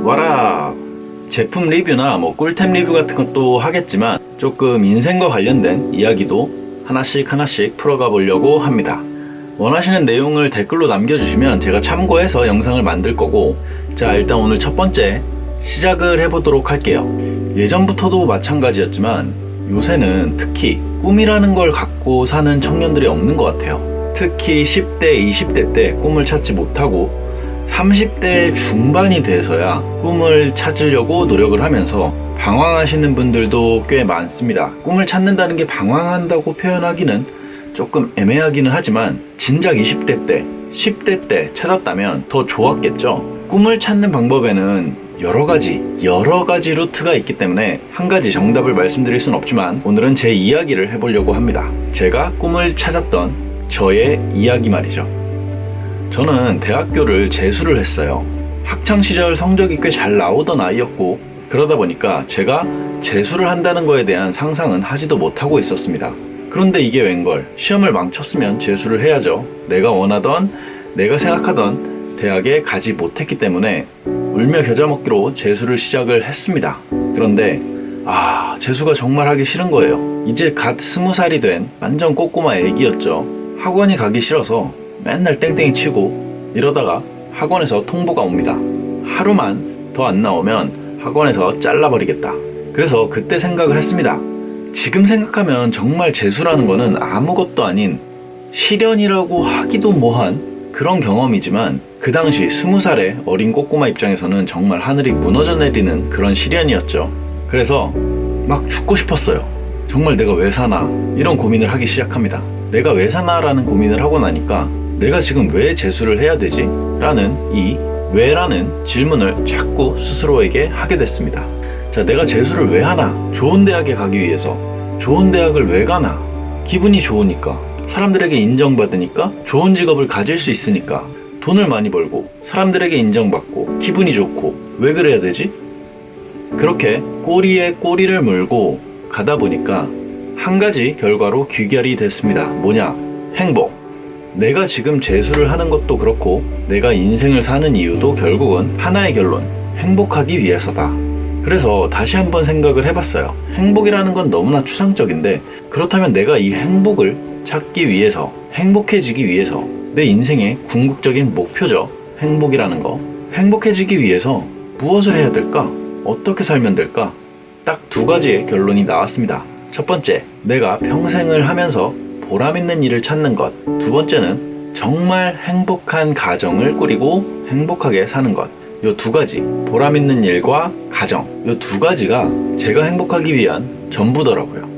와라! 제품 리뷰나 꿀템 리뷰 같은 것도 하겠지만 조금 인생과 관련된 이야기도 하나씩 풀어가 보려고 합니다. 원하시는 내용을 댓글로 남겨주시면 제가 참고해서 영상을 만들 거고, 자, 일단 오늘 첫 번째 시작을 해보도록 할게요. 예전부터도 마찬가지였지만 요새는 특히 꿈이라는 걸 갖고 사는 청년들이 없는 것 같아요. 특히 10대, 20대 때 꿈을 찾지 못하고 30대 중반이 돼서야 꿈을 찾으려고 노력을 하면서 방황하시는 분들도 꽤 많습니다. 꿈을 찾는다는 게 방황한다고 표현하기는 조금 애매하기는 하지만 진작 20대 때, 10대 때 찾았다면 더 좋았겠죠. 꿈을 찾는 방법에는 여러 가지 루트가 있기 때문에 한 가지 정답을 말씀드릴 순 없지만 오늘은 제 이야기를 해보려고 합니다. 제가 꿈을 찾았던 저의 이야기 말이죠. 저는 대학교를 재수를 했어요. 학창시절 성적이 꽤 잘 나오던 아이였고, 그러다 보니까 제가 재수를 한다는 거에 대한 상상은 하지도 못하고 있었습니다. 그런데 이게 웬걸, 시험을 망쳤으면 재수를 해야죠. 내가 원하던, 내가 생각하던 대학에 가지 못했기 때문에 울며 겨자 먹기로 재수를 시작을 했습니다. 그런데 재수가 정말 하기 싫은 거예요. 이제 갓 20살이 된 완전 꼬꼬마 애기였죠. 학원이 가기 싫어서 맨날 땡땡이 치고 이러다가 학원에서 통보가 옵니다. 하루만 더 안 나오면 학원에서 잘라버리겠다. 그래서 그때 생각을 했습니다. 지금 생각하면 정말 재수라는 거는 아무것도 아닌 시련이라고 하기도 뭐한 그런 경험이지만 그 당시 20살의 어린 꼬꼬마 입장에서는 정말 하늘이 무너져 내리는 그런 시련이었죠. 그래서 막 죽고 싶었어요. 정말 내가 왜 사나 이런 고민을 하기 시작합니다. 내가 왜 사나라는 고민을 하고 나니까 내가 지금 왜 재수를 해야 되지? 라는 이 왜라는 질문을 자꾸 스스로에게 하게 됐습니다. 자, 내가 재수를 왜 하나? 좋은 대학에 가기 위해서. 좋은 대학을 왜 가나? 기분이 좋으니까. 사람들에게 인정받으니까. 좋은 직업을 가질 수 있으니까. 돈을 많이 벌고 사람들에게 인정받고 기분이 좋고. 왜 그래야 되지? 그렇게 꼬리에 꼬리를 물고 가다 보니까 한 가지 결과로 귀결이 됐습니다. 뭐냐? 행복. 내가 지금 재수를 하는 것도 그렇고 내가 인생을 사는 이유도 결국은 하나의 결론, 행복하기 위해서다. 그래서 다시 한번 생각을 해봤어요. 행복이라는 건 너무나 추상적인데, 그렇다면 내가 이 행복을 찾기 위해서, 행복해지기 위해서, 내 인생의 궁극적인 목표죠. 행복이라는 거. 행복해지기 위해서 무엇을 해야 될까? 어떻게 살면 될까? 딱 두 가지의 결론이 나왔습니다. 첫 번째, 내가 평생을 하면서 보람 있는 일을 찾는 것. 두 번째는 정말 행복한 가정을 꾸리고 행복하게 사는 것. 이 두 가지, 보람 있는 일과 가정, 이 두 가지가 제가 행복하기 위한 전부더라고요.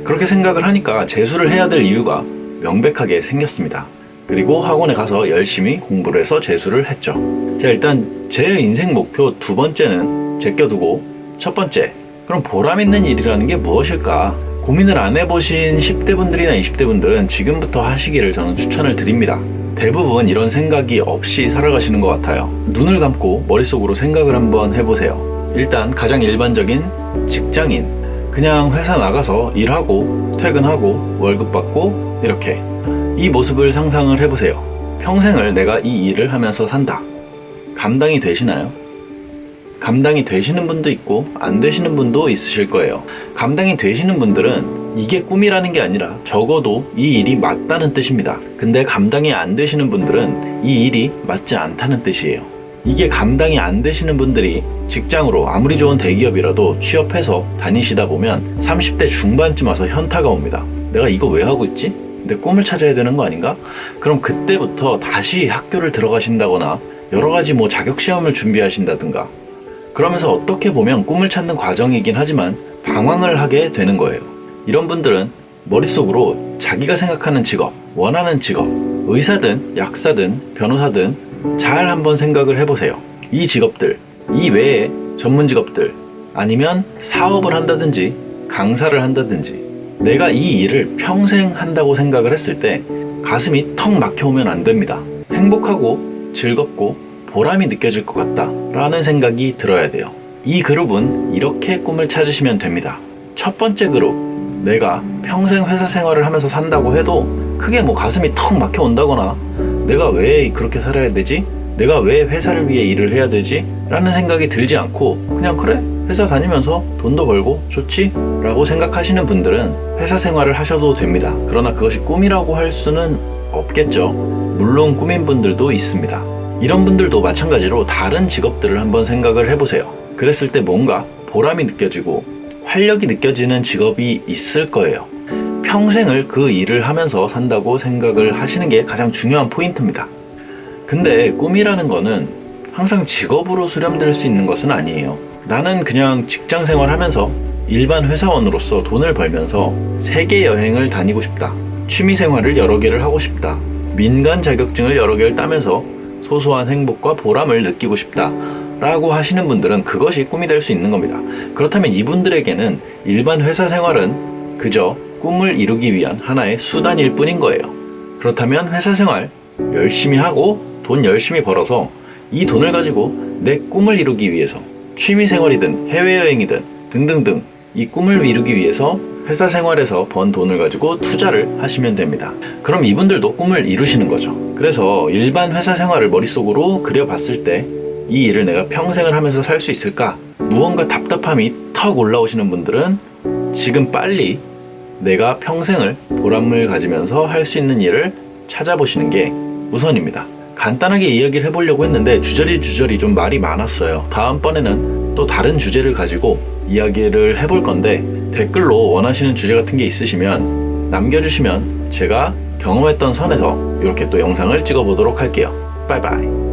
그렇게 생각을 하니까 재수를 해야 될 이유가 명백하게 생겼습니다. 그리고 학원에 가서 열심히 공부를 해서 재수를 했죠. 자, 일단 제 인생 목표 두 번째는 제껴두고, 첫 번째, 그럼 보람 있는 일이라는 게 무엇일까? 고민을 안 해보신 10대 분들이나 20대 분들은 지금부터 하시기를 저는 추천을 드립니다. 대부분 이런 생각이 없이 살아가시는 것 같아요. 눈을 감고 머릿속으로 생각을 한번 해보세요. 일단 가장 일반적인 직장인, 그냥 회사 나가서 일하고 퇴근하고 월급 받고 이렇게, 이 모습을 상상을 해보세요. 평생을 내가 이 일을 하면서 산다. 감당이 되시나요? 감당이 되시는 분도 있고 안 되시는 분도 있으실 거예요. 감당이 되시는 분들은 이게 꿈이라는 게 아니라 적어도 이 일이 맞다는 뜻입니다. 근데 감당이 안 되시는 분들은 이 일이 맞지 않다는 뜻이에요. 이게 감당이 안 되시는 분들이 직장으로 아무리 좋은 대기업이라도 취업해서 다니시다 보면 30대 중반쯤 와서 현타가 옵니다. 내가 이거 왜 하고 있지? 내 꿈을 찾아야 되는 거 아닌가? 그럼 그때부터 다시 학교를 들어가신다거나 여러 가지 자격시험을 준비하신다든가, 그러면서 어떻게 보면 꿈을 찾는 과정이긴 하지만 방황을 하게 되는 거예요. 이런 분들은 머릿속으로 자기가 생각하는 직업, 원하는 직업, 의사든 약사든 변호사든 잘 한번 생각을 해보세요. 이 직업들, 이 외에 전문 직업들, 아니면 사업을 한다든지 강사를 한다든지, 내가 이 일을 평생 한다고 생각을 했을 때 가슴이 턱 막혀오면 안 됩니다. 행복하고 즐겁고 보람이 느껴질 것 같다 라는 생각이 들어야 돼요. 이 그룹은 이렇게 꿈을 찾으시면 됩니다. 첫 번째 그룹, 내가 평생 회사 생활을 하면서 산다고 해도 크게 가슴이 턱 막혀 온다거나 내가 왜 그렇게 살아야 되지? 내가 왜 회사를 위해 일을 해야 되지? 라는 생각이 들지 않고 그냥 그래? 회사 다니면서 돈도 벌고 좋지? 라고 생각하시는 분들은 회사 생활을 하셔도 됩니다. 그러나 그것이 꿈이라고 할 수는 없겠죠. 물론 꿈인 분들도 있습니다. 이런 분들도 마찬가지로 다른 직업들을 한번 생각을 해보세요. 그랬을 때 뭔가 보람이 느껴지고 활력이 느껴지는 직업이 있을 거예요. 평생을 그 일을 하면서 산다고 생각을 하시는 게 가장 중요한 포인트입니다. 근데 꿈이라는 거는 항상 직업으로 수렴될 수 있는 것은 아니에요. 나는 그냥 직장 생활하면서 일반 회사원으로서 돈을 벌면서 세계 여행을 다니고 싶다. 취미 생활을 여러 개를 하고 싶다. 민간 자격증을 여러 개를 따면서 소소한 행복과 보람을 느끼고 싶다. 라고 하시는 분들은 그것이 꿈이 될 수 있는 겁니다. 그렇다면 이분들에게는 일반 회사 생활은 그저 꿈을 이루기 위한 하나의 수단일 뿐인 거예요. 그렇다면 회사 생활 열심히 하고 돈 열심히 벌어서 이 돈을 가지고 내 꿈을 이루기 위해서 취미 생활이든 해외여행이든 등등등 이 꿈을 이루기 위해서 회사 생활에서 번 돈을 가지고 투자를 하시면 됩니다. 그럼 이분들도 꿈을 이루시는 거죠. 그래서 일반 회사 생활을 머릿속으로 그려봤을 때 이 일을 내가 평생을 하면서 살 수 있을까? 무언가 답답함이 턱 올라오시는 분들은 지금 빨리 내가 평생을 보람을 가지면서 할 수 있는 일을 찾아보시는 게 우선입니다. 간단하게 이야기를 해보려고 했는데 주저리 좀 말이 많았어요. 다음번에는 또 다른 주제를 가지고 이야기를 해볼 건데 댓글로 원하시는 주제 같은 게 있으시면 남겨주시면 제가 경험했던 선에서 이렇게 또 영상을 찍어보도록 할게요. 빠이빠이.